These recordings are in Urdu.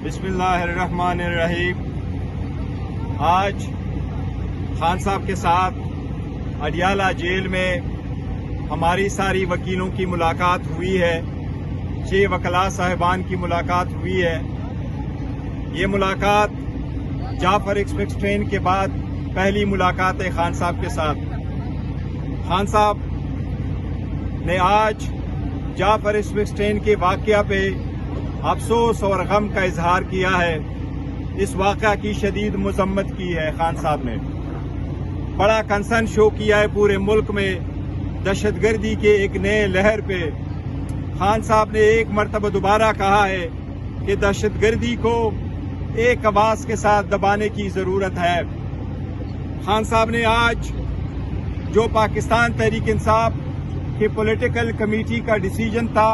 بسم اللہ الرحمن الرحیم۔ آج خان صاحب کے ساتھ اڈیالہ جیل میں ہماری ساری وکیلوں کی ملاقات ہوئی ہے، 6 وکلاء صاحبان کی ملاقات ہوئی ہے۔ یہ ملاقات جعفر ایکسپریس ٹرین کے بعد پہلی ملاقات ہے خان صاحب کے ساتھ۔ خان صاحب نے آج جعفر ایکسپریس ٹرین کے واقعہ پہ افسوس اور غم کا اظہار کیا ہے۔ اس واقعہ کی شدید مذمت کی ہے۔ خان صاحب نے بڑا کنسرن شو کیا ہے پورے ملک میں دہشت گردی کے ایک نئے لہر پہ۔ خان صاحب نے ایک مرتبہ دوبارہ کہا ہے کہ دہشت گردی کو ایک آواز کے ساتھ دبانے کی ضرورت ہے۔ خان صاحب نے آج جو پاکستان تحریک انصاف کی پولیٹیکل کمیٹی کا ڈیسیجن تھا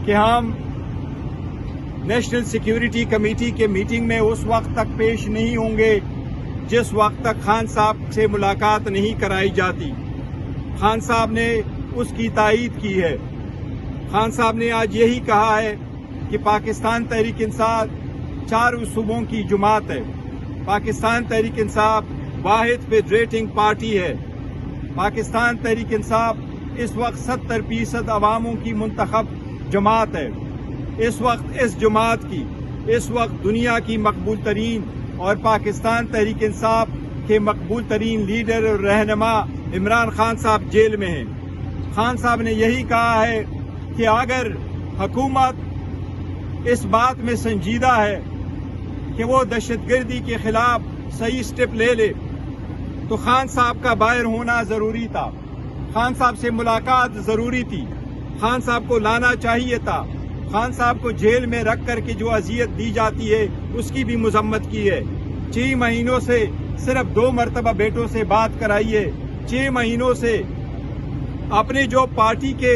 کہ ہم نیشنل سیکیورٹی کمیٹی کے میٹنگ میں اس وقت تک پیش نہیں ہوں گے جس وقت تک خان صاحب سے ملاقات نہیں کرائی جاتی، خان صاحب نے اس کی تائید کی ہے۔ خان صاحب نے آج یہی کہا ہے کہ پاکستان تحریک انصاف 4 صوبوں کی جماعت ہے۔ پاکستان تحریک انصاف واحد فیڈریٹنگ پارٹی ہے۔ پاکستان تحریک انصاف اس وقت 70% عواموں کی منتخب جماعت ہے۔ اس وقت اس جماعت کی دنیا کی مقبول ترین اور پاکستان تحریک انصاف کے مقبول ترین لیڈر اور رہنما عمران خان صاحب جیل میں ہیں۔ خان صاحب نے یہی کہا ہے کہ اگر حکومت اس بات میں سنجیدہ ہے کہ وہ دہشت گردی کے خلاف صحیح سٹیپ لے لے تو خان صاحب کا باہر ہونا ضروری تھا، خان صاحب سے ملاقات ضروری تھی، خان صاحب کو لانا چاہیے تھا۔ خان صاحب کو جیل میں رکھ کر کے جو اذیت دی جاتی ہے اس کی بھی مذمت کی ہے۔ 6 مہینوں سے صرف 2 مرتبہ بیٹوں سے بات کرائی ہے، 6 مہینوں سے اپنے جو پارٹی کے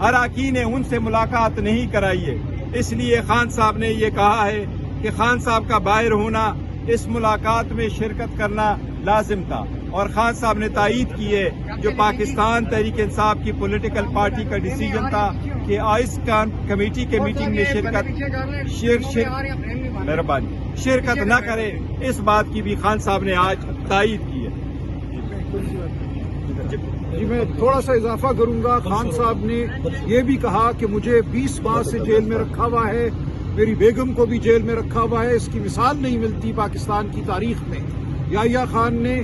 اراکین ہیں ان سے ملاقات نہیں کرائی ہے۔ اس لیے خان صاحب نے یہ کہا ہے کہ خان صاحب کا باہر ہونا، اس ملاقات میں شرکت کرنا لازم تھا، اور خان صاحب نے تائید کی ہے جو پاکستان تحریک انصاف کی پولیٹیکل پارٹی کا ڈیسیجن تھا کہ اس کمیٹی کے میٹنگ میں شرکت نہ کرے، اس بات کی بھی خان صاحب نے آج تائید کی ہے۔ جی میں تھوڑا سا اضافہ کروں گا۔ خان صاحب نے یہ بھی کہا کہ مجھے 20 ماہ سے جیل میں رکھا ہوا ہے، میری بیگم کو بھی جیل میں رکھا ہوا ہے، اس کی مثال نہیں ملتی پاکستان کی تاریخ میں۔ یحییٰ خان نے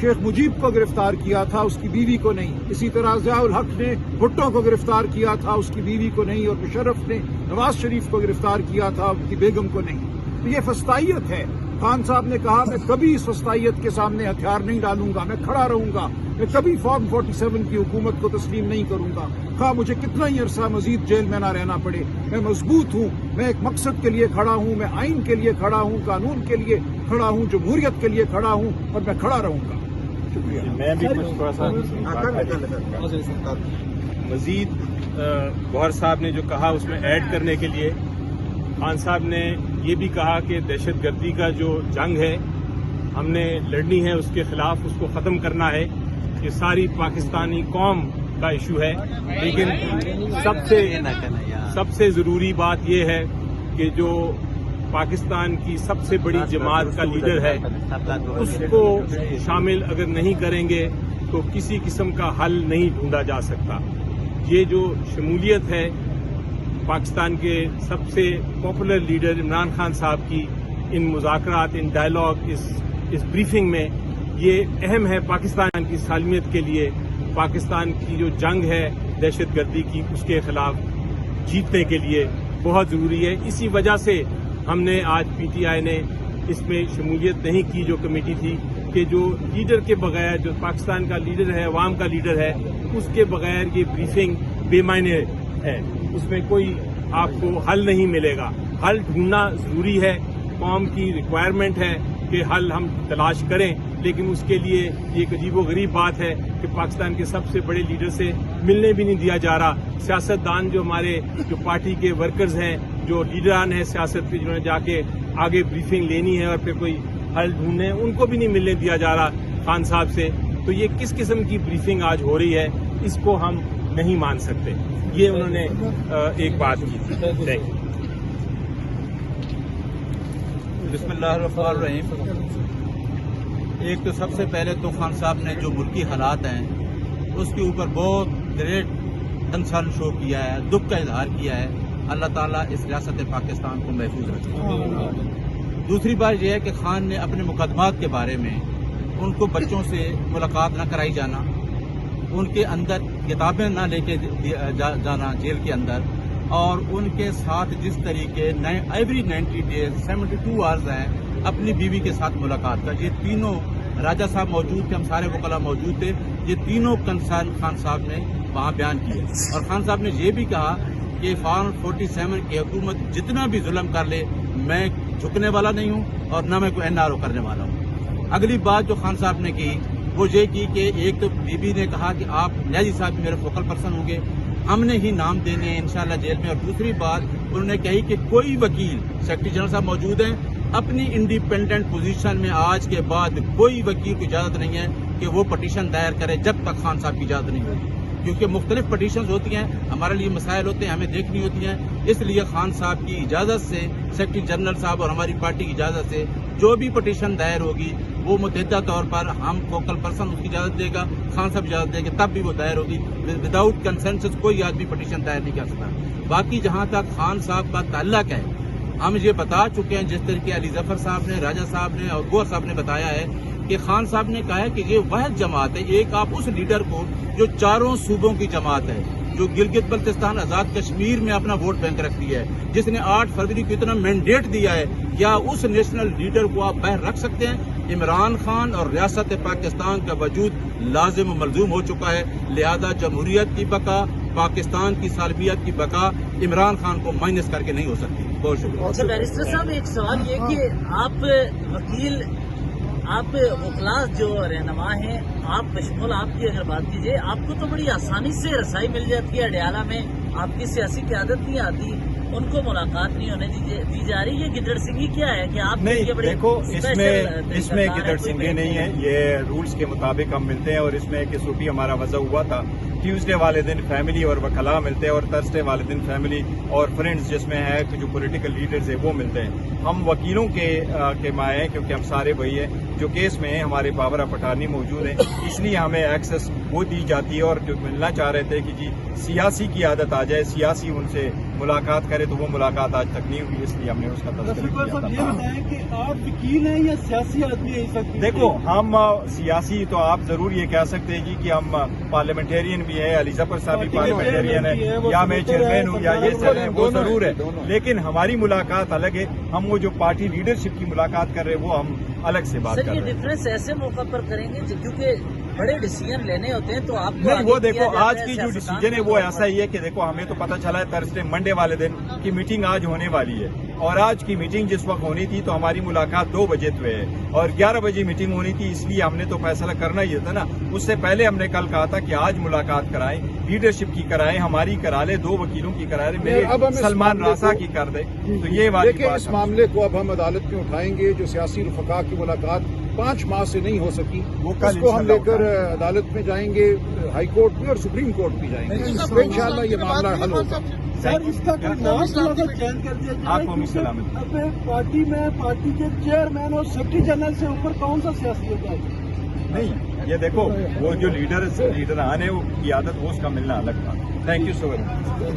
شیخ مجیب کو گرفتار کیا تھا، اس کی بیوی کو نہیں۔ اسی طرح ضیاء الحق نے بھٹو کو گرفتار کیا تھا، اس کی بیوی کو نہیں، اور مشرف نے نواز شریف کو گرفتار کیا تھا، ان کی بیگم کو نہیں۔ تو یہ فسطائیت ہے۔ خان صاحب نے کہا میں کبھی اس فسطائیت کے سامنے ہتھیار نہیں ڈالوں گا، میں کھڑا رہوں گا، میں کبھی فارم 47 کی حکومت کو تسلیم نہیں کروں گا، خواہ مجھے کتنا ہی عرصہ مزید جیل میں نہ رہنا پڑے۔ میں مضبوط ہوں، میں ایک مقصد کے لیے کھڑا ہوں، میں آئین کے لیے کھڑا ہوں، قانون کے لیے کھڑا ہوں، جمہوریت کے لیے کھڑا ہوں، اور میں کھڑا رہوں گا۔ شکریہ۔ میں بھی کچھ تھوڑا سا مزید گوہر صاحب نے جو کہا اس میں ایڈ کرنے کے لیے، خان صاحب نے یہ بھی کہا کہ دہشت گردی کا جو جنگ ہے ہم نے لڑنی ہے، اس کے خلاف اس کو ختم کرنا ہے، یہ ساری پاکستانی قوم کا ایشو ہے۔ لیکن سب سے ضروری بات یہ ہے کہ جو پاکستان کی سب سے بڑی جماعت کا لیڈر ہے اس کو شامل اگر نہیں کریں گے تو کسی قسم کا حل نہیں ڈھونڈا جا سکتا۔ یہ جو شمولیت ہے پاکستان کے سب سے پاپولر لیڈر عمران خان صاحب کی ان مذاکرات، ان ڈائیلاگ، اس بریفنگ میں، یہ اہم ہے پاکستان کی سالمیت کے لیے، پاکستان کی جو جنگ ہے دہشت گردی کی اس کے خلاف جیتنے کے لیے بہت ضروری ہے۔ اسی وجہ سے ہم نے آج پی ٹی آئی نے اس میں شمولیت نہیں کی جو کمیٹی تھی، کہ جو لیڈر کے بغیر، جو پاکستان کا لیڈر ہے، عوام کا لیڈر ہے، اس کے بغیر یہ بریفنگ بے معنی ہے، اس میں کوئی آپ کو حل نہیں ملے گا۔ حل ڈھونڈنا ضروری ہے، قوم کی ریکوائرمنٹ ہے کہ حل ہم تلاش کریں، لیکن اس کے لیے یہ ایک عجیب و غریب بات ہے کہ پاکستان کے سب سے بڑے لیڈر سے ملنے بھی نہیں دیا جا رہا۔ سیاستدان جو ہمارے جو پارٹی کے ورکرز ہیں، جو لیڈران ہیں سیاست کے، جنہوں نے جا کے آگے بریفنگ لینی ہے اور پھر کوئی حل ڈھونڈنے ہیں، ان کو بھی نہیں ملنے دیا جا رہا خان صاحب سے۔ تو یہ کس قسم کی بریفنگ آج ہو رہی ہے، اس کو ہم نہیں مان سکتے۔ یہ انہوں نے ایک بات کی تھی۔ بسم اللہ الرحمن الرحیم. ایک تو سب سے پہلے تو خان صاحب نے جو ملکی حالات ہیں اس کے اوپر بہت گریٹ کنسرن شو کیا ہے، دکھ کا اظہار کیا ہے. اللہ تعالیٰ اس ریاست پاکستان کو محفوظ رکھے. دوسری بات یہ ہے کہ خان نے اپنے مقدمات کے بارے میں ان کو بچوں سے ملاقات نہ کرائی جانا، ان کے اندر کتابیں نہ لے کے جانا جیل کے اندر، اور ان کے ساتھ جس طریقے ایوری 90 ڈیز 72 آورز ہیں اپنی بیوی کے ساتھ ملاقات کا. یہ تینوں راجہ صاحب موجود تھے، ہم سارے وکلاء موجود تھے. یہ تینوں کنسرن خان صاحب نے وہاں بیان کیے، اور خان صاحب نے یہ بھی کہا کہ فارم 47 کی حکومت جتنا بھی ظلم کر لے میں جھکنے والا نہیں ہوں اور نہ میں کوئی NRO کرنے والا ہوں. اگلی بات جو خان صاحب نے کی وہ یہ کی کہ ایک تو بی بی نے کہا کہ آپ نیازی صاحب بھی میرے فوکل پرسن ہوں گے، ہم نے ہی نام دینے ہیں انشاءاللہ جیل میں. اور دوسری بات انہوں نے کہی کہ کوئی وکیل، سیکرٹری جنرل صاحب موجود ہیں، اپنی انڈیپینڈنٹ پوزیشن میں آج کے بعد کوئی وکیل کو اجازت نہیں ہے کہ وہ پٹیشن دائر کرے جب تک خان صاحب کی اجازت نہیں ہوگی، کیونکہ مختلف پٹیشنز ہوتی ہیں، ہمارے لیے مسائل ہوتے ہیں، ہمیں دیکھنی ہوتی ہیں. اس لیے خان صاحب کی اجازت سے، سیکرٹری جنرل صاحب اور ہماری پارٹی کی اجازت سے جو بھی پٹیشن دائر ہوگی وہ متحدہ طور پر ہم فوکل پرسن اس کی اجازت دے گا، خان صاحب اجازت دے گا، تب بھی وہ دائر ہوگی. وداؤٹ کنسنسس کوئی آدمی پٹیشن دائر نہیں کر سکتا. باقی جہاں تک خان صاحب کا تعلق ہے، ہم یہ بتا چکے ہیں جس طریقے علی ظفر صاحب نے، راجہ صاحب نے اور گور صاحب نے بتایا ہے کہ خان صاحب نے کہا ہے کہ یہ واحد جماعت ہے. ایک آپ اس لیڈر کو جو چاروں صوبوں کی جماعت ہے، جو گلگت بلتستان آزاد کشمیر میں اپنا ووٹ بینک رکھتی ہے، جس نے 8 فروری کو اتنا مینڈیٹ دیا ہے، کیا اس نیشنل لیڈر کو آپ باہر رکھ سکتے ہیں؟ عمران خان اور ریاست پاکستان کا وجود لازم و ملزوم ہو چکا ہے. لہذا جمہوریت کی بقا، پاکستان کی سالمیت کی بقا عمران خان کو مائنس کر کے نہیں ہو سکتی. بہت شکریہ. اچھا بیرسٹر صاحب، ایک سوال یہ کہ آپ وکیل، آپ وکلاء جو رہنما ہیں، آپ بشمول آپ کی اگر بات کیجیے، آپ کو تو بڑی آسانی سے رسائی مل جاتی ہے اڈیالہ میں، آپ کی سیاسی قیادت نہیں آتی، ان کو ملاقات نہیں ہونے دی جا رہی. یہ گدڑ سنگھی کیا ہے کہ آپ نہیں؟ دیکھو اس میں گدڑ سنگھی نہیں ہے، یہ رولز کے مطابق ہم ملتے ہیں. اور اس میں کہ صوفی ہمارا وضع ہوا تھا، ٹیوزڈے والے دن فیملی اور وکلاء ملتے ہیں، اور تھرسڈے والے دن فیملی اور فرینڈز جس میں ہے کہ جو پولیٹیکل لیڈرز ہیں وہ ملتے ہیں. ہم وکیلوں کے مائیں ہیں، کیونکہ ہم سارے وہی ہیں جو کیس میں ہیں، ہمارے پاور آف اٹارنی موجود ہیں، اس لیے ہمیں ایکسس وہ دی جاتی ہے. اور جو ملنا چاہ رہے تھے کہ جی سیاسی کی عادت آ جائے، سیاسی ان سے ملاقات کرے، تو وہ ملاقات آج تک نہیں ہوئی، اس لیے ہم نے اس کا تذکرہ کیا تھا. یہ بتائیں کہ آپ وکیل ہیں یا سیاسی آدمی ہیں اس وقت؟ دیکھو ہم سیاسی تو آپ ضرور یہ کہہ سکتے ہیں جی کہ ہم پارلیمنٹیرین بھی ہیں، علی ظفر صاحب بھی پارلیمنٹیرین ہے، یا میں چیئرمین ہوں یا یہ چل ہیں، وہ ضرور ہے. لیکن ہماری ملاقات الگ ہے. ہم وہ جو پارٹی لیڈرشپ کی ملاقات کر رہے ہیں وہ ہم الگ سے بات کر سر. رہے یہ ہیں. ڈفرینس ایسے موقع پر کریں گے کیونکہ بڑے ڈیسیجن لینے ہوتے ہیں، تو آپ کو نہیں، وہ آگے دیکھو کیا جاتا آج ہے کی جو سیاستدان ڈیسیجن ہے کو؟ وہ ایسا ہی ہے کہ دیکھو ہمیں تو پتہ چلا ہے تھرسڈے منڈے والے دن کی میٹنگ آج ہونے والی ہے، اور آج کی میٹنگ جس وقت ہونی تھی تو ہماری ملاقات 2 بجے ہوئے ہے، اور 11 بجے میٹنگ ہونی تھی. اس لیے ہم نے تو فیصلہ کرنا ہی تھا نا. اس سے پہلے ہم نے کل کہا تھا کہ آج ملاقات کرائیں، لیڈرشپ کی کرائیں، ہماری کرا لے، 2 وکیلوں کی کرا لے، میرے اب ہم اس سلمان معاملے راسا کو- کی کر دے. تو یہ والی دیکھیں، بات اس ہم- معاملے کو اب ہم عدالت میں اٹھائیں گے. جو سیاسی رفقا کی ملاقات 5 ماہ سے نہیں ہو سکی، وہ کل اس کو ہم لے انشاءاللہ کر عدالت میں جائیں گے، ہائی کورٹ میں اور سپریم کورٹ بھی جائیں گے. تو انشاءاللہ یہ معاملہ حل ہوگا. سر اس کا کوئی نام تھوڑا سا چینج کر دیا آپ جائے، کو امید سلامت. اب پارٹی میں پارٹی کے چیئرمین اور سیکرٹری جنرل سے اوپر کون سا سیاسی ہوتا ہے؟ نہیں، یہ دیکھو وہ جو لیڈر آنے کی عادت وہ اس کا ملنا الگ تھا. Thank you so much.